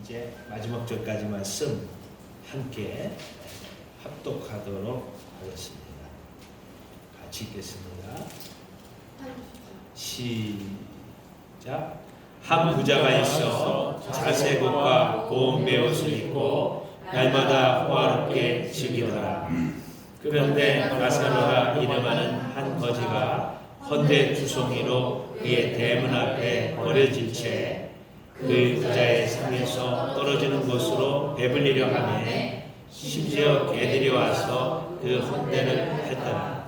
이제 마지막 절까지 말씀 함께 합독하도록 하겠습니다. 같이 읽겠습니다. 시작. 한 부자가 있어 자세굿과 고운 베옷을 입고 날마다 호화롭게 즐기더라. 그런데 나사로라 이름하는 한 거지가 헌데 두송이로 그의 대문 앞에 버려진 채 그 부자의 상에서 떨어지는 곳으로 배불리려 하며 심지어 개들이 와서 그 헌대를 핥더라.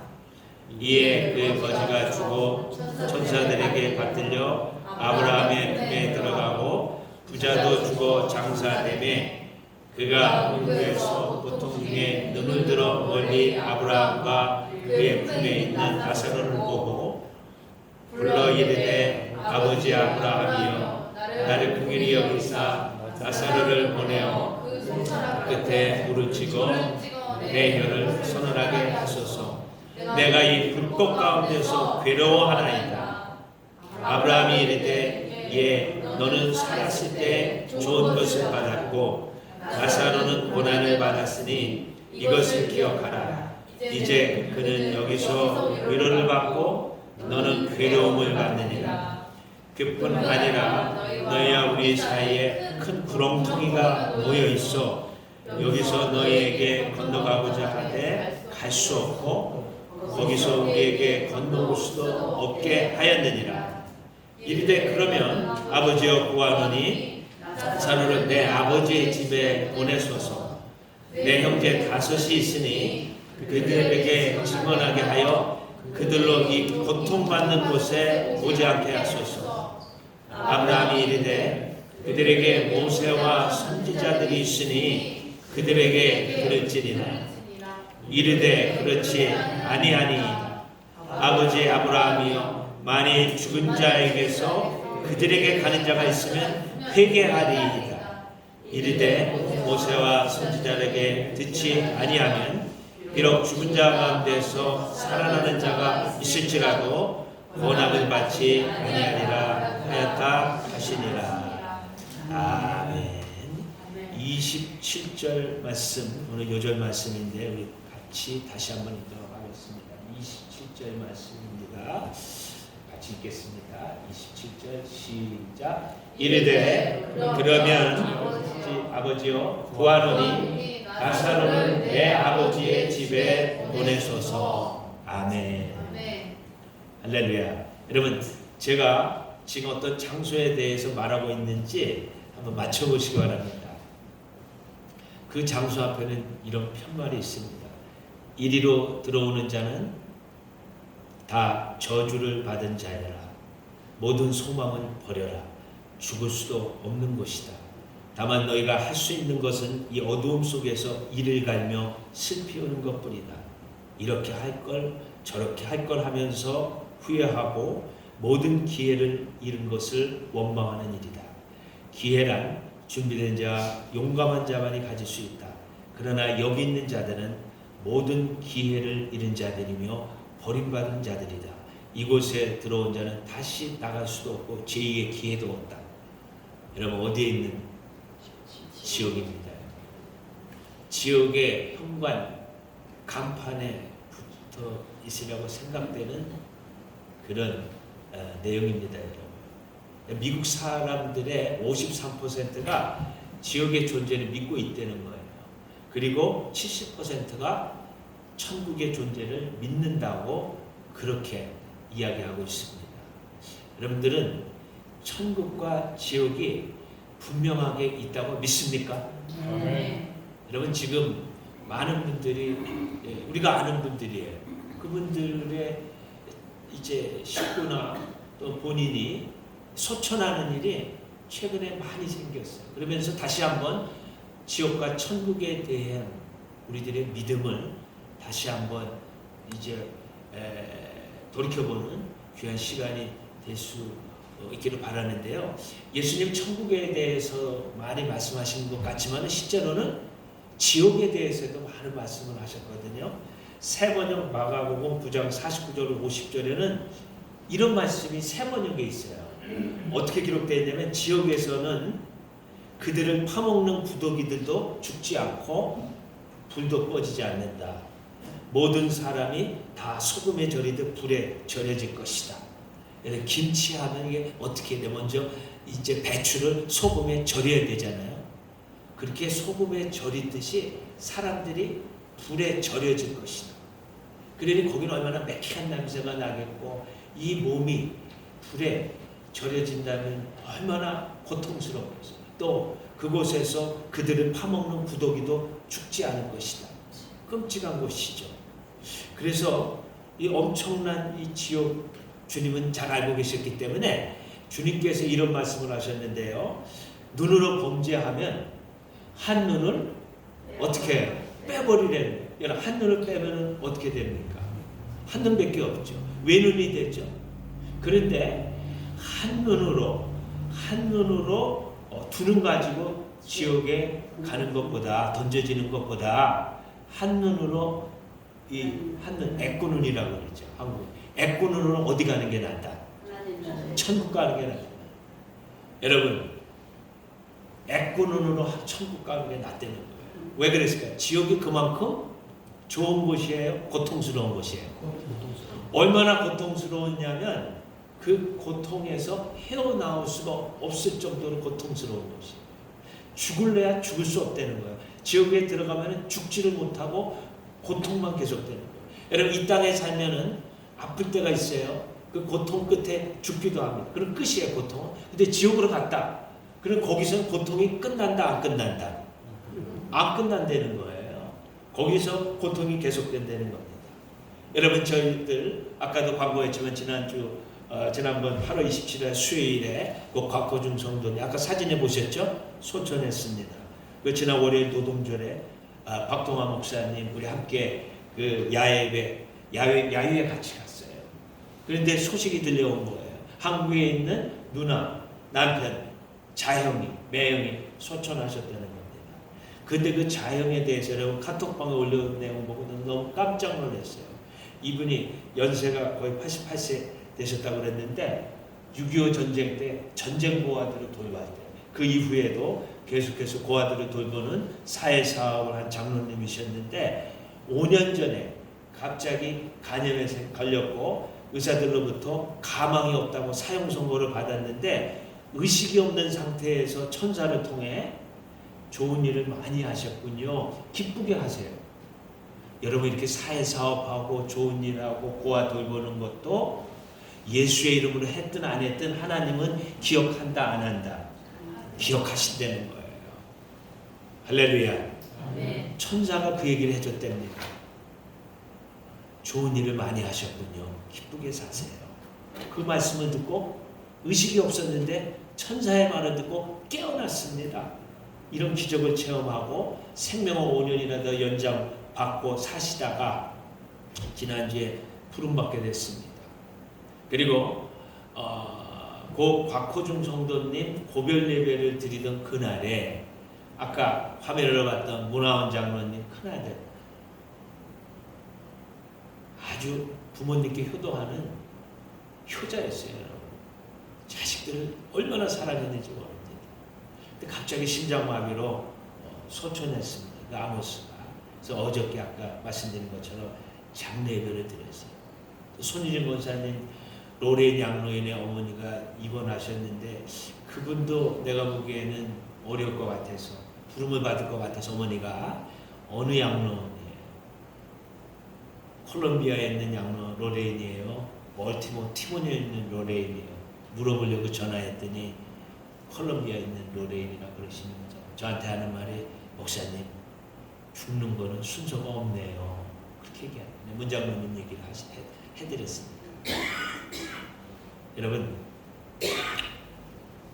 이에 그 거지가 죽어 천사들에게 받들려 아브라함의 품에 들어가고 부자도 죽어 장사되매 그가 흥부에서 보통 중에 눈을 들어 멀리 아브라함과 그의 품에 있는 나사로를 보고 불러 이르되 아버지 아브라함이여 나를 긍휼히 여기사 나사로를 보내어 끝에 무릎치고 내 혀를 서늘하게 하소서. 내가 이 불꽃 가운데서 괴로워하나이다. 아브라함이 이르되 예 너는 살았을 때 좋은 것을 받았고 나사로는 고난을 받았으니 이것을 기억하라. 이제 그는 여기서 위로를 받고 너는 괴로움을 받느니라. 그뿐 아니라 너희와 우리 사이에 큰 구렁텅이가 모여 있어 여기서 너희에게 건너가고자 하되 갈 수 없고 거기서 우리에게 건너올 수도 없게 하였느니라. 이르되 그러면 아버지여 구하노니 나사로를 내 아버지의 집에 보내소서. 내 형제 5이 있으니 그들에게 증언하게 하여 그들로 이 고통받는 곳에 오지 않게 하소서. 아브라함이 이르되 그들에게 모세와 선지자들이 있으니 그들에게 들을지니라. 이르되 그렇지 아니하니 아버지 아브라함이여 만일 죽은 자에게서 그들에게 가는 자가 있으면 회개하리이다. 이르되 모세와 선지자에게 듣지 아니하면 비록 죽은 자 가운데서 살아나는 자가 있을지라도 권함을 받지 아니하리라 하였다 하시니라. 아멘. 27절 말씀 오늘 요절 말씀인데 우리 같이 다시 한번 읽도록 하겠습니다. 27절 말씀입니다. 같이 읽겠습니다. 27절 시작. 이르되 그러면 아버지여 구하노니 나사로를 내 아버지의 집에 보내소서. 아멘. 할렐루야. 여러분 제가 지금 어떤 장소에 대해서 말하고 있는지 한번 맞춰보시기 바랍니다. 그 장소 앞에는 이런 편말이 있습니다. 이리로 들어오는 자는 다 저주를 받은 자여라. 모든 소망을 버려라. 죽을 수도 없는 곳이다. 다만 너희가 할 수 있는 것은 이 어두움 속에서 이를 갈며 슬피우는 것뿐이다. 이렇게 할 걸 저렇게 할 걸 하면서 후회하고 모든 기회를 잃은 것을 원망하는 일이다. 기회란 준비된 자, 용감한 자만이 가질 수 있다. 그러나 여기 있는 자들은 모든 기회를 잃은 자들이며 버림받은 자들이다. 이곳에 들어온 자는 다시 나갈 수도 없고 제2의 기회도 없다. 여러분 어디에 있는 지옥입니다. 지옥의 현관 간판에 붙어 있으려고 생각되는 그런 내용입니다. 여러분. 미국 사람들의 53%가 지옥의 존재를 믿고 있다는 거예요. 그리고 70%가 천국의 존재를 믿는다고 그렇게 이야기하고 있습니다. 여러분들은 천국과 지옥이 분명하게 있다고 믿습니까? 네. 여러분 지금 많은 분들이 우리가 아는 분들이에요. 그분들의 이제 식구나 또 본인이 소천하는 일이 최근에 많이 생겼어요. 그러면서 다시 한번 지옥과 천국에 대한 우리들의 믿음을 다시 한번 이제 돌이켜보는 귀한 시간이 될 수 있기를 바라는데요. 예수님 천국에 대해서 많이 말씀하시는 것 같지만 실제로는 지옥에 대해서도 많은 말씀을 하셨거든요. 세번역 마가복음 9장 49절 50절에는 이런 말씀이 세번역에 있어요. 어떻게 기록되어 있냐면 지옥에서는 그들을 파먹는 구더기들도 죽지 않고 불도 꺼지지 않는다. 모든 사람이 다 소금에 절이듯 불에 절여질 것이다. 김치하면 이게 어떻게 돼? 먼저 이제 배추를 소금에 절여야 되잖아요. 그렇게 소금에 절이듯이 사람들이 불에 절여질 것이다. 그러니 거기는 얼마나 매캐한 냄새가 나겠고 이 몸이 불에 절여진다면 얼마나 고통스럽겠어요. 또 그곳에서 그들을 파먹는 구더기도 죽지 않을 것이다. 끔찍한 것이죠. 그래서 이 엄청난 이 지옥 주님은 잘 알고 계셨기 때문에 주님께서 이런 말씀을 하셨는데요. 눈으로 범죄하면 한 눈을 어떻게 빼버리래요. 여러분 한 눈을 빼면 어떻게 됩니까? 한 눈밖에 없죠. 외눈이 되죠. 그런데 한 눈으로 두 눈 가지고 지옥에 가는 것보다 던져지는 것보다 한 눈으로 이 한 눈 애꾸눈이라고 그러죠. 한국 애꾸눈으로 어디 가는 게 낫다? 천국 가는 게 낫다. 여러분 애꾸눈으로 천국 가는 게 낫다는 거예요. 왜 그랬을까요? 지옥이 그만큼 좋은 곳이에요? 고통스러운 곳이에요? 얼마나 고통스러웠냐면 그 고통에서 헤어나올 수가 없을 정도로 고통스러운 것이에요. 죽을래야 죽을 수 없다는 거예요. 지옥에 들어가면 죽지를 못하고 고통만 계속되는 거예요. 여러분 이 땅에 살면은 아플 때가 있어요. 그 고통 끝에 죽기도 합니다. 그럼 끝이에요 고통은. 근데 지옥으로 갔다. 그럼 거기서 고통이 끝난다 안 끝난다? 안 끝난다는 거예요. 거기서 고통이 계속된다는 겁니다. 여러분 저희들 아까도 광고했지만 지난번 8월 27일 수요일에 그 곽호중 성도님 아까 사진에 보셨죠? 소천했습니다. 그 지난 월요일 노동절에 박동화 목사님 우리 함께 그 야유회 같이 갔어요. 그런데 소식이 들려온 거예요. 한국에 있는 누나, 남편, 자형이, 매형이 소천하셨다는 겁니다. 근데 그 자형에 대해서 여러분 카톡방에 올려온 내용 보고 너무 깜짝 놀랐어요. 이분이 연세가 거의 88세 되셨다고 그랬는데 6.25 전쟁 때 전쟁 고아들을 돌봤대요. 그 이후에도 계속해서 고아들을 돌보는 사회사업을 한 장로님이셨는데 5년 전에 갑자기 간염에 걸렸고 의사들로부터 가망이 없다고 사형 선고를 받았는데 의식이 없는 상태에서 천사를 통해 좋은 일을 많이 하셨군요. 기쁘게 하세요. 여러분 이렇게 사회사업하고 좋은 일하고 고아 돌보는 것도 예수의 이름으로 했든 안 했든 하나님은 기억한다 안 한다? 기억하신다는 거예요. 할렐루야. 네. 천사가 그 얘기를 해줬답니다. 좋은 일을 많이 하셨군요. 기쁘게 사세요. 그 말씀을 듣고 의식이 없었는데 천사의 말을 듣고 깨어났습니다. 이런 기적을 체험하고 생명을 5년이나 더 연장받고 사시다가 지난주에 부름받게 됐습니다. 그리고 고 곽호중 성도님 고별 예배를 드리던 그날에 아까 화면으로 봤던 문화원 장로님 큰아들 아주 부모님께 효도하는 효자였어요. 여러분. 자식들을 얼마나 사랑했는지 모릅니다. 근데 갑자기 심장마비로 소천했습니다. 그 아모스가. 그래서 어저께 아까 말씀드린 것처럼 장례 예배를 드렸어요. 손희진 권사님 로렌 양로인의 어머니가 입원하셨는데 그분도 내가 보기에는 어려울 것 같아서 부름을 받을 것 같아서 어머니가 어느 양로원이에요? 콜롬비아에 있는 양로 로렌이에요? 멀티모 티모니에 있는 로렌이에요? 물어보려고 전화했더니 콜롬비아에 있는 로렌이라고 그러시면서 저한테 하는 말이 목사님 죽는 거는 순서가 없네요. 그렇게 얘기합니다. 문장로님 얘기를 해드렸습니다. 여러분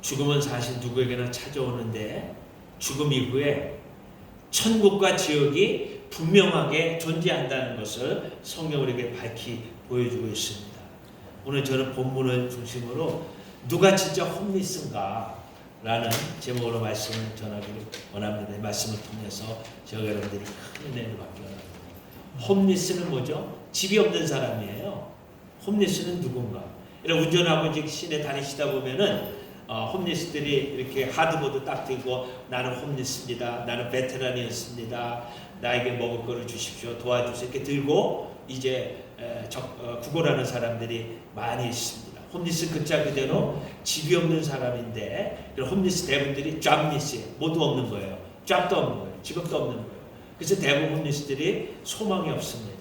죽음은 사실 누구에게나 찾아오는데 죽음 이후에 천국과 지옥이 분명하게 존재한다는 것을 성경은 우리에게 밝히 보여주고 있습니다. 오늘 저는 본문을 중심으로 누가 진짜 홈리스인가 라는 제목으로 말씀을 전하기를 원합니다. 이 말씀을 통해서 저와 여러분들이 큰 은혜를 받기 원합니다. 홈리스는 뭐죠? 집이 없는 사람이에요. 홈리스는 누군가? 이런 운전하고 이제 시내 다니시다 보면은 홈리스들이 이렇게 하드보드 딱 들고 나는 홈리스입니다. 나는 베테랑이었습니다. 나에게 먹을 거를 주십시오. 도와주세요. 이렇게 들고 이제 구걸하는 사람들이 많이 있습니다. 홈리스 글자 그대로 집이 없는 사람인데 홈리스 대부분들이 잡리스예요. 모두 없는 거예요. 잡도 없는 거예요. 직업도 없는 거예요. 그래서 대부분 홈리스들이 소망이 없습니다.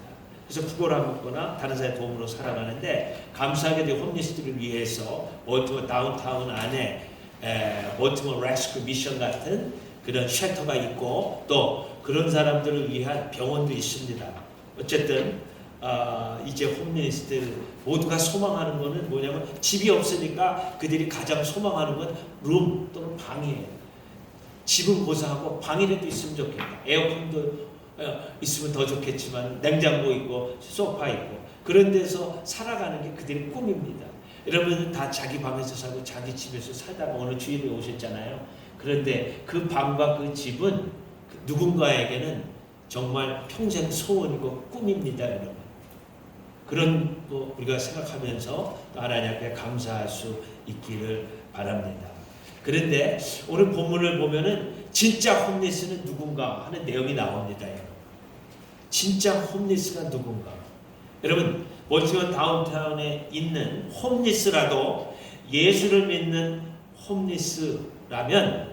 그래서 구걸하거나 다른 사람의 도움으로 살아가는데 감사하게도 홈리스들을 위해서 멀티머 다운타운 안에 멀티머 레스큐 미션 같은 그런 쉘터가 있고 또 그런 사람들을 위한 병원도 있습니다. 어쨌든 이제 홈리스들 모두가 소망하는 거는 뭐냐면 집이 없으니까 그들이 가장 소망하는 건 룸 또는 방이에요. 집은 고사하고 방이라도 있으면 좋겠다. 에어컨도 있으면 더 좋겠지만 냉장고 있고 소파 있고 그런 데서 살아가는 게 그들의 꿈입니다. 여러분은 다 자기 방에서 살고 자기 집에서 살다가 오늘 주일에 오셨잖아요. 그런데 그 방과 그 집은 누군가에게는 정말 평생 소원이고 꿈입니다, 여러분. 그런 거 우리가 생각하면서 또 하나님 앞에 감사할 수 있기를 바랍니다. 그런데 오늘 본문을 보면은 진짜 홈리스는 누군가 하는 내용이 나옵니다. 진짜 홈리스가 누군가. 여러분 멀티머 다운타운에 있는 홈리스라도 예수를 믿는 홈리스라면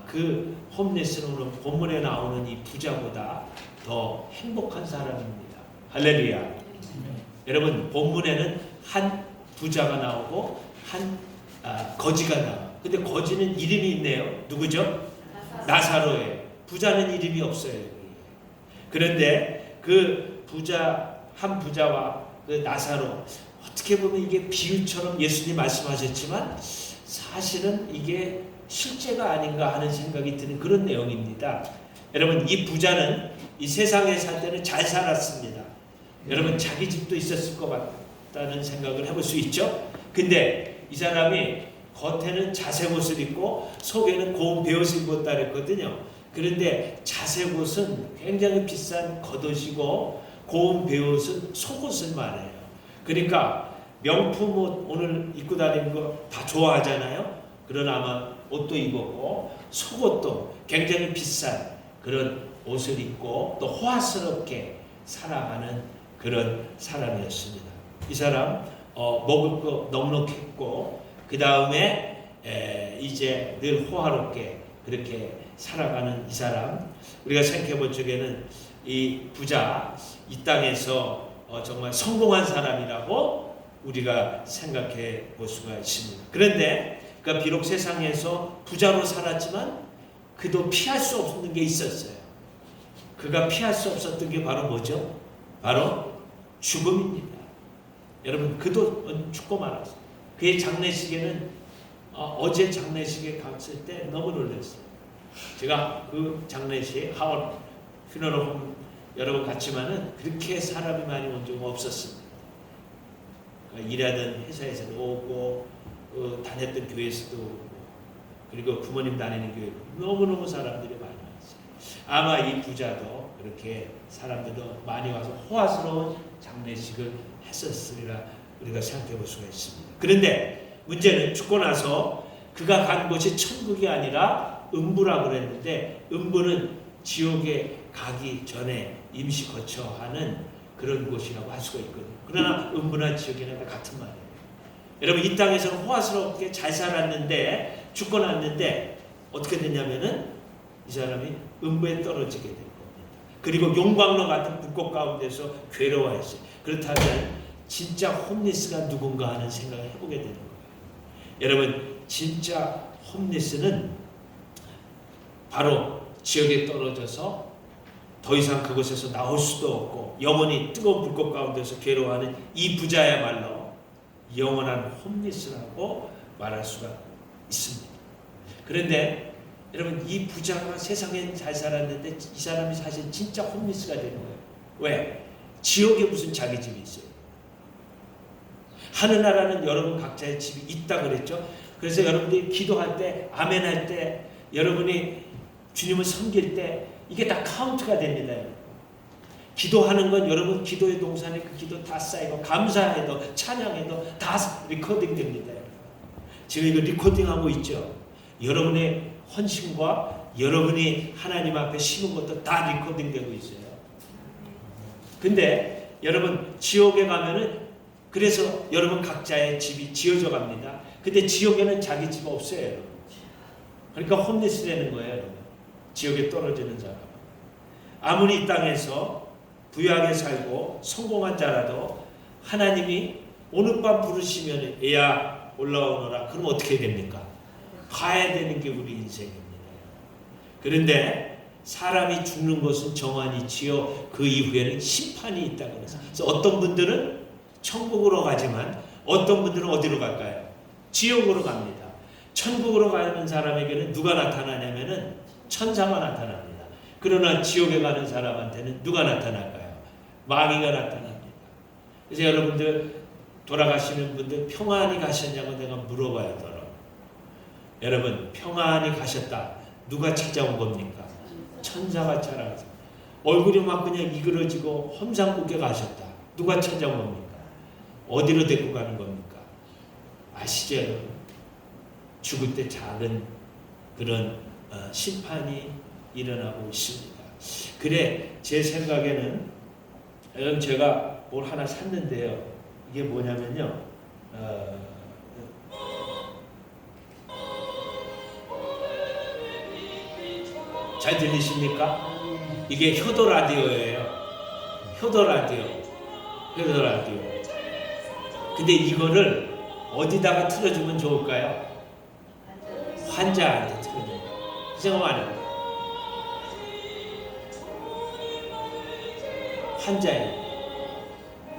그 홈리스는 오늘 본문에 나오는 이 부자보다 더 행복한 사람입니다. 할렐루야. 여러분 본문에는 한 부자가 나오고 한 거지가 나와요. 근데 거지는 이름이 있네요. 누구죠? 나사로예요. 부자는 이름이 없어요. 그런데 그 부자 한 부자와 그 나사로 어떻게 보면 이게 비유처럼 예수님 말씀하셨지만 사실은 이게 실제가 아닌가 하는 생각이 드는 그런 내용입니다. 여러분 이 부자는 이 세상에 살 때는 잘 살았습니다. 여러분 자기 집도 있었을 것 같다는 생각을 해볼 수 있죠. 근데 이 사람이 겉에는 자색 옷을 입고 속에는 고운 베옷을 입었다 그랬거든요. 그런데 자색 옷은 굉장히 비싼 겉옷이고 고운 베옷은 속옷을 말해요. 그러니까 명품 옷 오늘 입고 다니는 거 다 좋아하잖아요. 그러나 아마 옷도 입었고 속옷도 굉장히 비싼 그런 옷을 입고 또 호화스럽게 살아가는 그런 사람이었습니다. 이 사람 먹을 거 넉넉했고 그 다음에 이제 늘 호화롭게 그렇게 살아가는 이 사람 우리가 생각해 볼 적에는 이 부자 이 땅에서 정말 성공한 사람이라고 우리가 생각해 볼 수가 있습니다. 그런데 그가 비록 세상에서 부자로 살았지만 그도 피할 수 없는 게 있었어요. 그가 피할 수 없었던 게 바로 뭐죠? 바로 죽음입니다. 여러분 그도 죽고 말았어요. 그의 장례식에는 어제 장례식에 갔을 때 너무 놀랐어요. 제가 그 장례식 하원 퓨너럴 여러 번 갔지만은 그렇게 사람이 많이 온 적은 없었습니다. 그러니까 일하던 회사에서도 오고 다녔던 교회에서도 오고 그리고 부모님 다니는 교회 너무너무 사람들이 많이 왔어요. 아마 이 부자도 그렇게 사람들도 많이 와서 호화스러운 장례식을 했었으리라 우리가 생각해 볼 수가 있습니다. 그런데 문제는 죽고 나서 그가 간 곳이 천국이 아니라 음부라고 그랬는데 음부는 지옥에 가기 전에 임시 거처하는 그런 곳이라고 할 수가 있거든요. 그러나 음부나 지옥이나 같은 말이에요. 여러분 이 땅에서는 호화스럽게 잘 살았는데 죽고 났는데 어떻게 됐냐면은 이 사람이 음부에 떨어지게 된 겁니다. 그리고 용광로 같은 불꽃 가운데서 괴로워했어요. 그렇다면 진짜 홈리스가 누군가 하는 생각을 해보게 되는 거예요. 여러분 진짜 홈리스는 바로 지역에 떨어져서 더 이상 그곳에서 나올 수도 없고 영원히 뜨거운 불꽃 가운데서 괴로워하는 이 부자야말로 영원한 홈리스라고 말할 수가 있습니다. 그런데 여러분 이 부자가 세상에 잘 살았는데 이 사람이 사실 진짜 홈리스가 되는 거예요. 왜? 지옥에 무슨 자기 집이 있어요. 하늘나라는 여러분 각자의 집이 있다 그랬죠. 그래서 여러분들이 기도할 때 아멘 할 때 여러분이 주님을 섬길 때 이게 다 카운트가 됩니다. 기도하는 건 여러분 기도의 동산에 그 기도 다 쌓이고 감사해도 찬양해도 다 리코딩 됩니다. 지금 이거 리코딩하고 있죠. 여러분의 헌신과 여러분이 하나님 앞에 심은 것도 다 리코딩되고 있어요. 근데 여러분 지옥에 가면은 그래서 여러분 각자의 집이 지어져 갑니다. 근데 지옥에는 자기 집 없어요. 여러분. 그러니까 홈리스 되는 거예요. 여러분. 지옥에 떨어지는 사람. 아무리 이 땅에서 부유하게 살고 성공한 자라도 하나님이 오늘 밤 부르시면 애야 올라오너라. 그럼 어떻게 됩니까? 가야 되는 게 우리 인생입니다. 그런데 사람이 죽는 것은 정한이지요. 그 이후에는 심판이 있다고 그래서 어떤 분들은 천국으로 가지만 어떤 분들은 어디로 갈까요? 지옥으로 갑니다. 천국으로 가는 사람에게는 누가 나타나냐면은 천사가 나타납니다. 그러나 지옥에 가는 사람한테는 누가 나타날까요? 마귀가 나타납니다. 그래서 여러분들 돌아가시는 분들 평안히 가셨냐고 내가 물어봐요. 여러분 평안히 가셨다. 누가 찾아온 겁니까? 천사가 찾아와서 얼굴이 막 그냥 이그러지고 험상궂게 가셨다. 누가 찾아온 겁니까? 어디로 데리고 가는 겁니까? 아시죠 여러분? 죽을 때 작은 그런 심판이 일어나고 있습니다. 그래 제 생각에는 여러분 제가 뭘 하나 샀는데요. 이게 뭐냐면요. 잘 들리십니까? 이게 효도 라디오예요. 효도 라디오. 효도 라디오. 근데 이거를 어디다가 틀어주면 좋을까요? 환자한테 틀어주면. 생각 안 해요. 환자예요.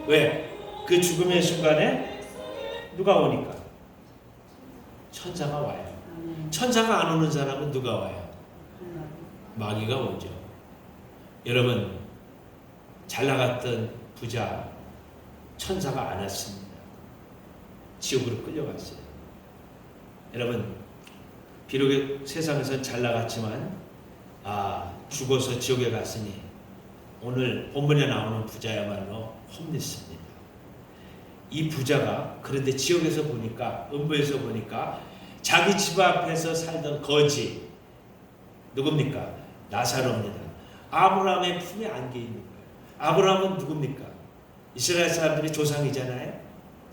왜? 그 죽음의 순간에 누가 오니까? 천사가 와요. 천사가 안 오는 사람은 누가 와요? 마귀가 오죠. 여러분 잘 나갔던 부자 천사가 안 왔습니다. 지옥으로 끌려갔어요. 여러분 비록 세상에서 잘 나갔지만 죽어서 지옥에 갔으니 오늘 본문에 나오는 부자야말로 홈리스입니다. 이 부자가 그런데 지옥에서 보니까 음부에서 보니까 자기 집 앞에서 살던 거지 누굽니까? 나사로입니다. 아브라함의 품에 안겨 있는 거예요. 아브라함은 누굽니까? 이스라엘 사람들의 조상이잖아요.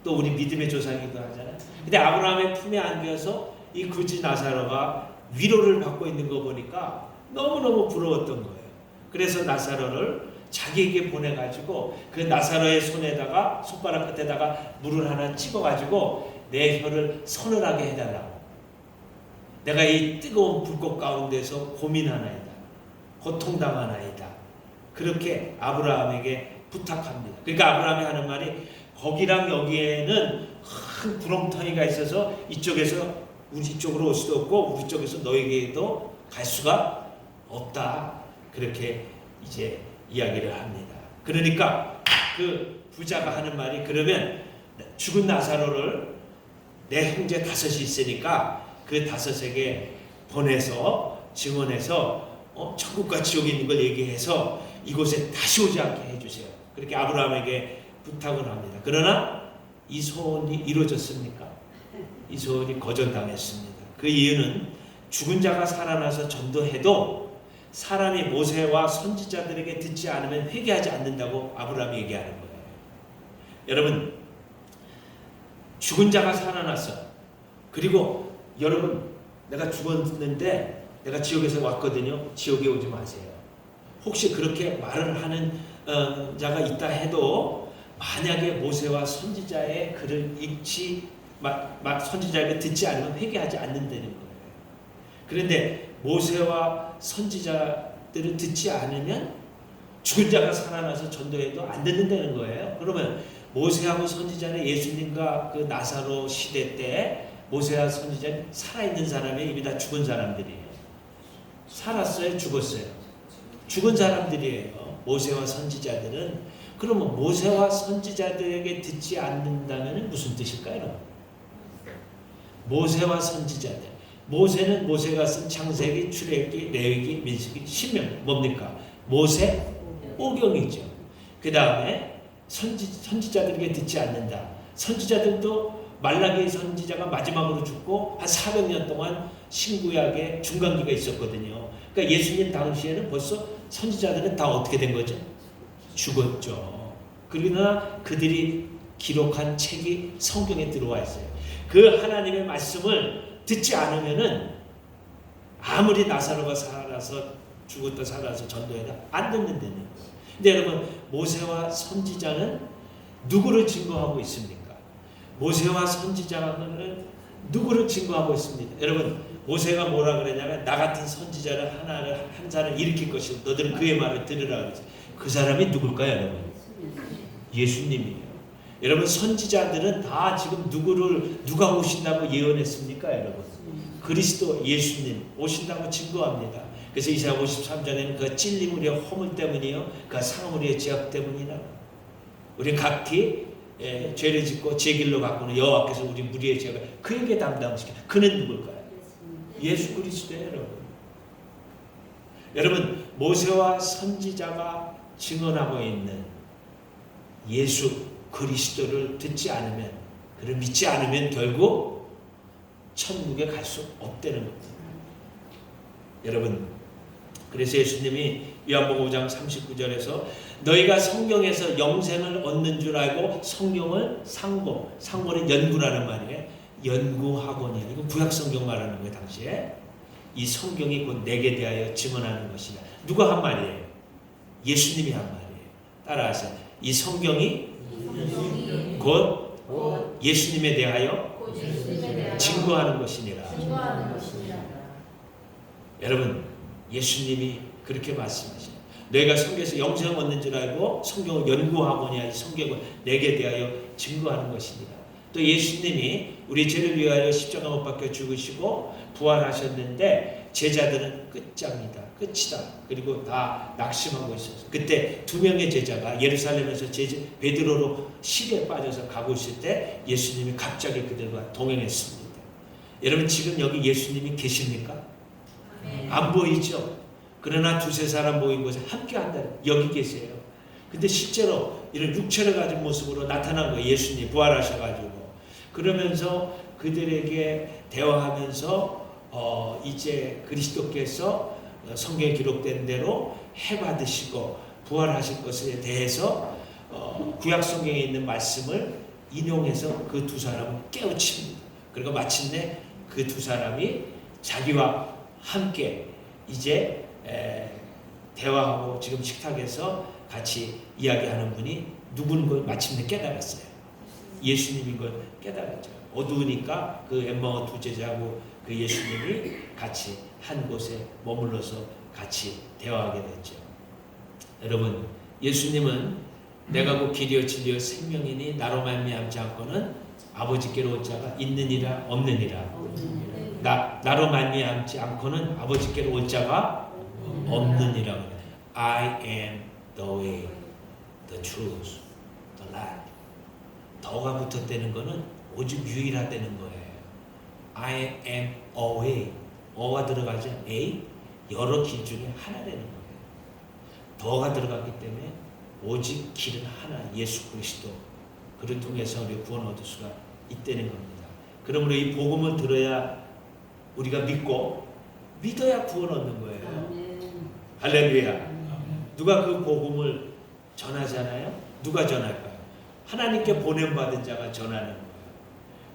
또 우리 믿음의 조상이기도 하잖아요. 근데 아브라함의 품에 안겨서 이 거지 나사로가 위로를 받고 있는 거 보니까 너무너무 부러웠던 거예요. 그래서 나사로를 자기에게 보내가지고 그 나사로의 손에다가 손가락 끝에다가 물을 하나 찍어가지고 내 혀를 서늘하게 해달라고. 내가 이 뜨거운 불꽃 가운데서 고민하나이다. 고통당하나이다. 그렇게 아브라함에게 부탁합니다. 그러니까 아브라함이 하는 말이 거기랑 여기에는 큰 구렁텅이가 있어서 이쪽에서 우리 쪽으로 올 수도 없고 우리 쪽에서 너에게도 갈 수가 없다. 그렇게 이제 이야기를 합니다. 그러니까 그 부자가 하는 말이 그러면 죽은 나사로를 내 형제 5이 있으니까 그 5에게 보내서 증언해서 천국과 지옥에 있는 걸 얘기해서 이곳에 다시 오지 않게 해주세요. 그렇게 아브라함에게 부탁을 합니다. 그러나 이 소원이 이루어졌습니까? 이 소원이 거절당했습니다. 그 이유는 죽은 자가 살아나서 전도해도 사람이 모세와 선지자들에게 듣지 않으면 회개하지 않는다고 아브라함이 얘기하는 거예요. 여러분 죽은 자가 살아났어. 그리고 여러분 내가 죽었는데 내가 지옥에서 왔거든요. 지옥에 오지 마세요. 혹시 그렇게 말을 하는 자가 있다 해도 만약에 모세와 선지자의 글을 읽지 선지자에게 듣지 않으면 회개하지 않는다는 거예요. 그런데 모세와 선지자들을 듣지 않으면 죽은 자가 살아나서 전도해도 안 듣는다는 거예요. 그러면 모세하고 선지자는 예수님과 그 나사로 시대 때 모세와 선지자는 살아있는 사람이 이미 다 죽은 사람들이에요. 살았어요? 죽었어요? 죽은 사람들이에요. 모세와 선지자들은. 그러면 모세와 선지자들에게 듣지 않는다면 무슨 뜻일까요? 모세와 선지자들. 모세는 모세가 쓴 창세기, 출애굽기, 레위기, 민수기, 신명. 뭡니까? 모세, 오경이죠. 그 다음에 선지자들에게 듣지 않는다. 선지자들도 말라기 선지자가 마지막으로 죽고 한 400년 동안 신구약의 중간기가 있었거든요. 그러니까 예수님 당시에는 벌써 선지자들은 다 어떻게 된 거죠? 죽었죠. 그러나 그들이 기록한 책이 성경에 들어와 있어요. 그 하나님의 말씀을 듣지 않으면은 아무리 나사로가 살아서 죽었다 살아서 전도해도 안 듣는다는 거예요. 근데 여러분, 모세와 선지자는 누구를 증거하고 있습니까? 모세와 선지자는 누구를 증거하고 있습니다. 여러분, 모세가 뭐라 그러냐면 나 같은 선지자를 한 사람을 일으킬 것이고 너들은 그의 말을 들으라 그랬어요. 그 사람이 누굴까요, 여러분? 예수님이에요. 여러분, 선지자들은 다 지금 누가 오신다고 예언했습니까, 여러분? 그리스도 예수님 오신다고 증거합니다. 그래서 이사야 53장에는 그 찔림 우리의 허물 때문이요, 그 상함 우리의 죄악 때문이나 우리 각기 죄를 짓고 제 길로 가꾸는 여호와께서 우리 무리의 죄를 그에게 담당시켜. 그는 누굴까요? 예수 그리스도예요, 여러분. 여러분, 모세와 선지자가 증언하고 있는 예수 그리스도를 듣지 않으면, 그를 믿지 않으면 결국 천국에 갈 수 없다는 겁니다. 여러분, 그래서 예수님이 요한복음 5장 39절에서 너희가 성경에서 영생을 얻는 줄 알고 성경을 상고는 연구라는 말이에요. 연구학원이에요. 이거 구약성경 말하는 거예요. 당시에 이 성경이 곧 내게 대하여 증언하는 것이다. 누가 한 말이에요? 예수님이 한 말이에요. 따라하세요. 이 성경이 곧 예수님에 대하여 증거하는 것이니라. 여러분, 예수님이 그렇게 말씀하시죠. 너희가 성경에서 영생을 얻는 줄 알고 성경을 연구하거냐, 이 성경을 내게 대하여 증거하는 것이니라. 또 예수님이 우리 죄를 위하여 십자가 못 박혀 죽으시고 부활하셨는데 제자들은 끝장이다, 끝이다. 그리고 다 낙심하고 있었어요. 그때 두 명의 제자가 예루살렘에서 베드로로 시리에 빠져서 가고 있을 때 예수님이 갑자기 그들과 동행했습니다. 여러분, 지금 여기 예수님이 계십니까? 안 보이죠? 그러나 두세 사람 모인 곳에 함께 한다. 여기 계세요. 근데 실제로 이런 육체를 가진 모습으로 나타난 거예요. 예수님 부활하셔가지고. 그러면서 그들에게 대화하면서 이제 그리스도께서 성경에 기록된 대로 해 받으시고 부활하실 것에 대해서 구약 성경에 있는 말씀을 인용해서 그 두 사람을 깨우칩니다. 그리고 마침내 그 두 사람이 자기와 함께 이제 대화하고 지금 식탁에서 같이 이야기하는 분이 누구인 걸 마침내 깨달았어요. 예수님인 걸 깨달았죠. 어두우니까 그 엠마오 두 제자하고 그 예수님이 같이 한 곳에 머물러서 같이 대화하게 됐죠. 여러분, 예수님은 내가 곧 길이요 진리요 생명이니 나로 말미암지 않고는 아버지께로 올 자가 있느니라 없느니라. 나로 말미암지 않고는 아버지께로 올 자가 없느니라. I am the way, the truth, the life. 더가 붙었다는 것은 오직 유일하다는 거예요. I am a way. 어가 들어가지 A, 여러 길 중에 하나라는 거예요. 더가 들어갔기 때문에 오직 길은 하나, 예수 그리스도. 그를 통해서 우리 구원 얻을 수가 있다는 겁니다. 그러므로 이 복음을 들어야 우리가 믿어야 구원 얻는 거예요. 할렐루야. 누가 그 복음을 전하잖아요? 누가 전할까요? 하나님께 보냄받은 자가 전하는 거예요.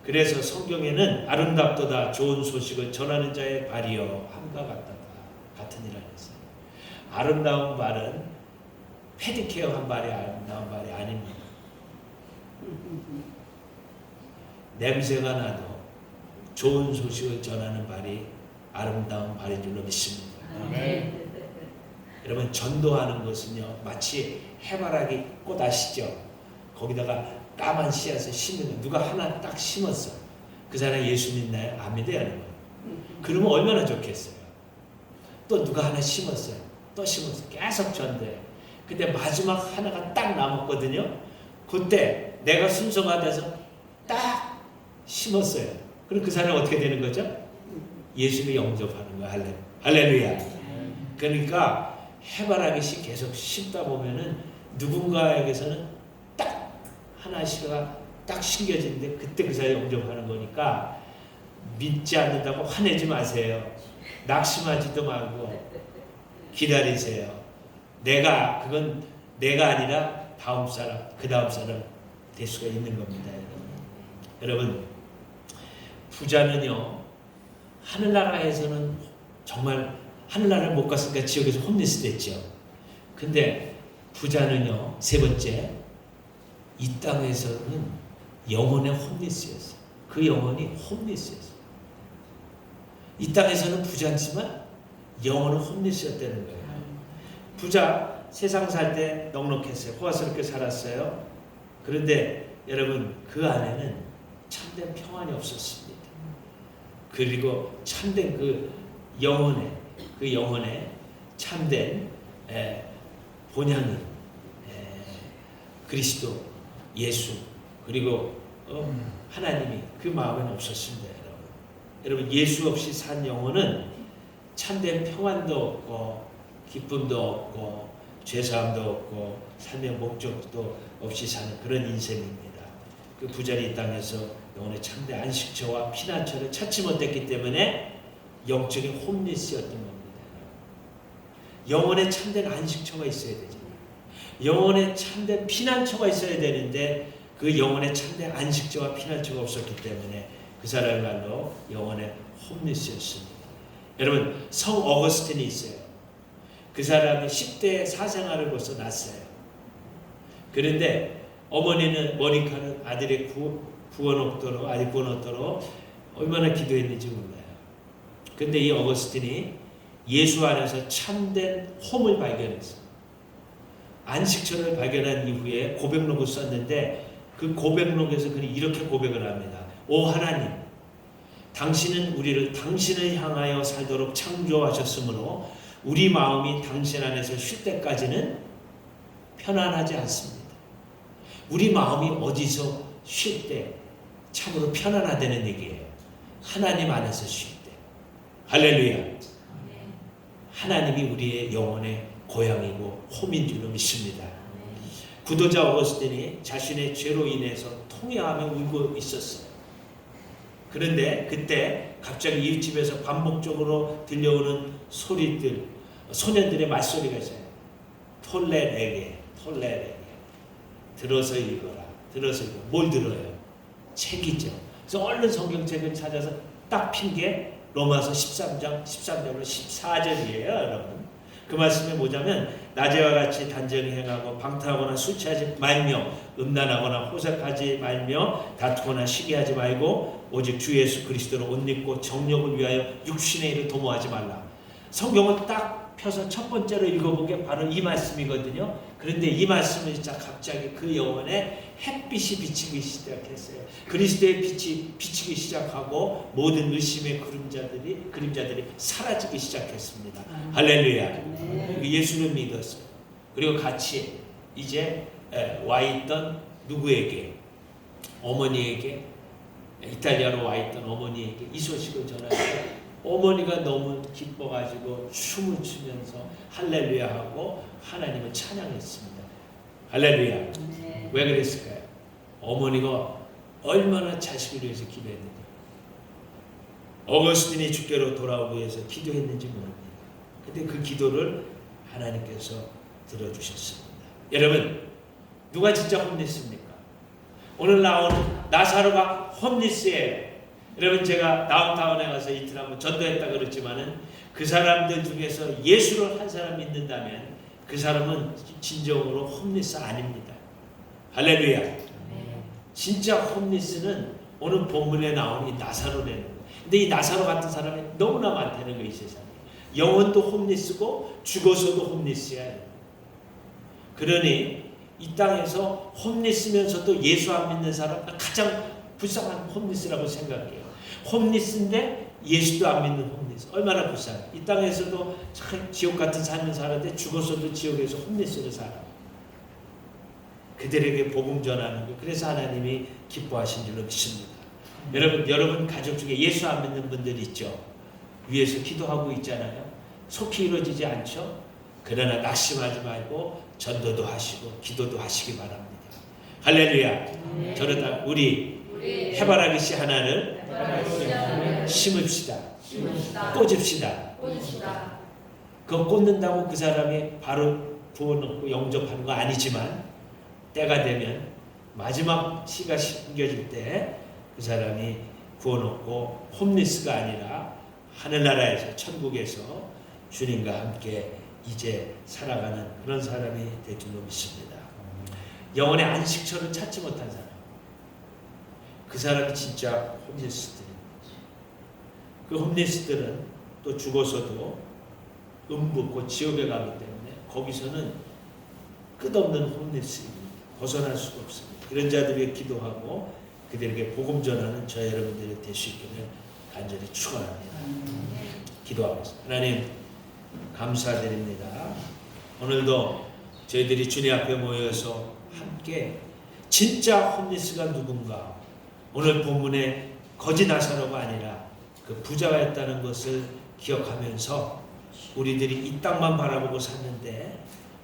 그래서 성경에는 아름답도다 좋은 소식을 전하는 자의 발이요 함과 같으니라 했어요. 아름다운 발은 페디케어 한 발이 아름다운 발이 아닙니다. 냄새가 나도 좋은 소식을 전하는 발이 아름다운 발인 줄로 믿습니다. 네. 여러분, 전도하는 것은요 마치 해바라기 꽃 아시죠? 거기다가 까만 씨앗을 심는 거. 누가 하나 딱 심었어. 그 사람이 예수 믿나요? 안 믿어요, 여러분. 그러면 얼마나 좋겠어요. 또 누가 하나 심었어요. 또 심었어요. 계속 전도해. 근데 마지막 하나가 딱 남았거든요. 그때 내가 순서가 돼서 딱 심었어요. 그럼 그 사람은 어떻게 되는 거죠? 예수를 영접하는 거예요. 할렐루야. 그러니까 해바라기씩 계속 심다 보면은 누군가에게서는 딱 하나씩가 딱 신겨지는데 그때 그 사이에 영접하는 거니까 믿지 않는다고 화내지 마세요. 낙심하지도 말고 기다리세요. 그건 내가 아니라 다음 사람, 그 다음 사람 될 수가 있는 겁니다. 여러분, 부자는요, 하늘나라에서는 정말 하늘나라를 못 갔으니까 지옥에서 홈리스 됐죠. 근데 부자는요, 세 번째, 이 땅에서는 영혼의 홈리스였어요. 그 영혼이 홈리스였어요. 이 땅에서는 부자지만 영혼은 홈리스였다는 거예요. 부자, 세상 살 때 넉넉했어요. 호화스럽게 살았어요. 그런데 여러분, 그 안에는 참된 평안이 없었습니다. 그리고 참된 그 영혼의 참된 본향인 그리스도, 예수, 그리고 하나님이 그 마음에는 없었습니다. 여러분, 예수 없이 산 영혼은 참된 평안도 없고 기쁨도 없고 죄사함도 없고 삶의 목적도 없이 사는 그런 인생입니다. 그 부자는 이 땅에서 영혼의 참된 안식처와 피난처를 찾지 못했기 때문에 영적인 홈리스였던 겁니다. 영혼의 참된 안식처가 있어야 되잖아요. 영혼의 참된 피난처가 있어야 되는데 그 영혼의 참된 안식처와 피난처가 없었기 때문에 그 사람야말로 영혼의 홈리스였습니다. 여러분, 성 어거스틴이 있어요. 그 사람이 10대 사생활을 벌써 낳았어요. 그런데 어머니는 머리카락 아들의 구원 얻도록 얼마나 기도했는지 몰라요. 근데 이 어거스틴이 예수 안에서 참된 홈을 발견했어요. 안식처를 발견한 이후에 고백록을 썼는데 그 고백록에서 그는 이렇게 고백을 합니다. 오 하나님, 당신은 우리를 당신을 향하여 살도록 창조하셨으므로 우리 마음이 당신 안에서 쉴 때까지는 편안하지 않습니다. 우리 마음이 어디서 쉴 때 참으로 편안하다는 얘기예요. 하나님 안에서 쉴 때. 할렐루야. 하나님이 우리의 영혼의 고향이고 홈인 줄로 믿습니다. 구도자 어거스틴이 자신의 죄로 인해서 통회하며 울고 있었어요. 그런데 그때 갑자기 이웃집에서 반복적으로 들려오는 소리들, 소년들의 말소리가 있어요. 톨레에게 들어서 읽어라. 뭘 들어요? 책이죠. 그래서 얼른 성경책을 찾아서 딱 핀 게 로마서 13장 13절로 14절이에요, 여러분. 그 말씀이 뭐냐면 낮에와 같이 단정히 행하고 방탕하거나 술 취하지 말며 음란하거나 호색하지 말며 다투거나 시기하지 말고 오직 주 예수 그리스도로 옷 입고 정욕을 위하여 육신의 일을 도모하지 말라. 성경을 딱 펴서 첫 번째로 읽어본 게 바로 이 말씀이거든요. 그런데 이 말씀을 진짜 갑자기 그 영혼에 햇빛이 비치기 시작했어요. 그리스도의 빛이 비치기 시작하고 모든 의심의 그림자들이 사라지기 시작했습니다. 할렐루야. 예수를 믿었어요. 그리고 같이 이제 와 있던 누구에게? 어머니에게, 이탈리아로 와 있던 어머니에게 이 소식을 전하고 어머니가 너무 기뻐가지고 춤을 추면서 할렐루야 하고 하나님을 찬양했습니다. 할렐루야. 네. 왜 그랬을까요? 어머니가 얼마나 자식을 위해서 기도했는지, 어거스틴이 주께로 돌아오기 위해서 기도했는지 모릅니다. 근데 그 기도를 하나님께서 들어주셨습니다. 여러분, 누가 진짜 홈리스입니까? 오늘 나오는 나사로가 홈리스예요. 여러분, 제가 다운타운에 가서 이틀 한번 전도했다 그랬지만은 그 사람들 중에서 예수를 한 사람 믿는다면 그 사람은 진정으로 홈리스 아닙니다. 할렐루야. 진짜 홈리스는 오늘 본문에 나온 이 나사로라는 거예요. 근데 이 나사로 같은 사람이 너무나 많다는 거예요, 이 세상에. 영혼도 홈리스고 죽어서도 홈리스야. 그러니 이 땅에서 홈리스면서도 예수 안 믿는 사람 가장 불쌍한 홈리스라고 생각해요. 홈리스인데 예수도 안 믿는 홈리스. 얼마나 불쌍해. 이 땅에서도 참 지옥 같은 삶을 사는데 죽어서도 지옥에서 홈리스로 살아. 그들에게 복음 전하는 거. 그래서 하나님이 기뻐하신 줄로 믿습니다. 여러분 가족 중에 예수 안 믿는 분들 있죠. 위에서 기도하고 있잖아요. 속히 이루어지지 않죠. 그러나 낙심하지 말고 전도도 하시고 기도도 하시기 바랍니다. 할렐루야. 저는 우리 해바라기 씨 하나를 심읍시다. 꽂읍시다. 그거 꽂는다고 그 사람이 바로 부어놓고 영접하는 거 아니지만 때가 되면 마지막 씨가 심겨질 때 그 사람이 부어놓고 홈리스가 아니라 하늘나라에서 천국에서 주님과 함께 이제 살아가는 그런 사람이 될 줄로 믿습니다. 영혼의 안식처를 찾지 못한 사람, 그 사람이 진짜 홈리스들입니다. 그 홈리스들은 또 죽어서도 음부 곧 지옥에 가기 때문에 거기서는 끝없는 홈리스입니다. 벗어날 수가 없습니다. 이런 자들에게 기도하고 그들에게 복음 전하는 저 여러분들이 될 수 있기를 간절히 축원합니다. 기도하겠습니다. 하나님 감사드립니다. 오늘도 저희들이 주님 앞에 모여서 함께 진짜 홈리스가 누군가, 오늘 본문에 거지 나사로가 아니라 그 부자였다는 것을 기억하면서 우리들이 이 땅만 바라보고 샀는데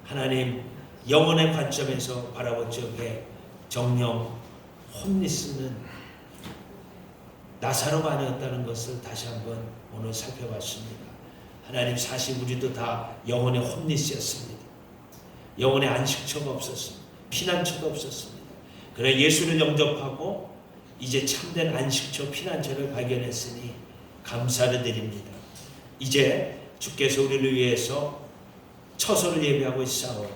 하나님 영혼의 관점에서 바라볼 적에 정령 홈리스는 나사로가 아니었다는 것을 다시 한번 오늘 살펴봤습니다. 하나님 사실 우리도 다 영혼의 홈리스였습니다. 영혼의 안식처가 없었습니다. 피난처가 없었습니다. 그러나 예수를 영접하고 이제 참된 안식처, 피난처를 발견했으니 감사를 드립니다. 이제 주께서 우리를 위해서 처소를 예비하고 있사오니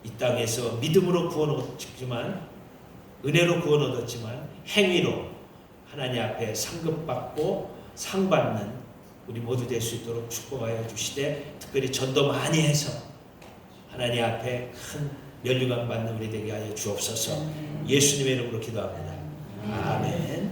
이 땅에서 믿음으로 구원 얻었지만, 은혜로 구원 얻었지만 행위로 하나님 앞에 상급받고 상받는 우리 모두 될 수 있도록 축복하여 주시되, 특별히 전도 많이 해서 하나님 앞에 큰 면류관 받는 우리 되게 하여 주옵소서. 예수님의 이름으로 기도합니다. 아멘.